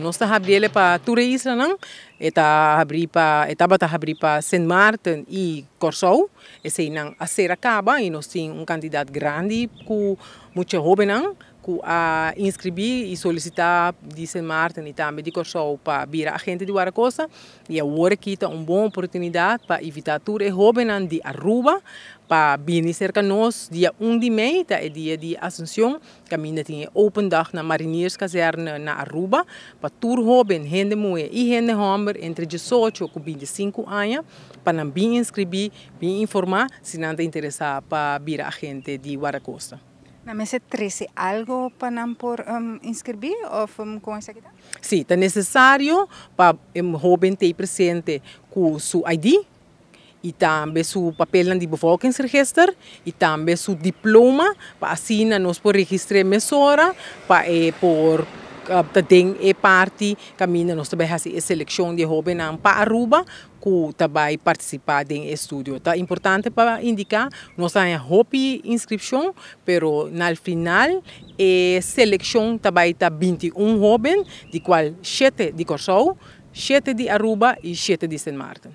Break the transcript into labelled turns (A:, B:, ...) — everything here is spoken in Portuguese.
A: Nós está abrindo para turistas, não? Está abrindo para Saint Martin e Curaçao. Esse não a ser acaba e nós temos candidato grande com muitos jovens, não? Que a inscrever e solicitar de Saint Martin e também de Curaçao para vir a gente de Guaracosta. E agora aqui está uma boa oportunidade para evitar tudo jovens de Aruba para vir cerca de nós dia 1 de maio, é dia de Assunção, que a minha tem open dag na Marinheiros Caserna na Aruba, para todo jovem, gente mulher e gente homem entre 18 e 25 anos, para bem inscrever, bem informar, se não está interessado para vir a gente de Guaracosta.
B: Na mesa 13, algo para por inscrever ou com essa aqui?
A: Sim, é necessário para o jovem ter presente com seu ID e também seu papel de bevolkingsregister e também seu diploma para assim nós podemos registrar emissora para por tem parte caminho nós também fazemos a seleção de jovens para Aruba que também participar do estudo. É importante para indicar nós temos hobby inscrição, pero no final a seleção também está 21 jovens, de qual 7 de Curaçao, 7 de Aruba e 7 de Saint Martin.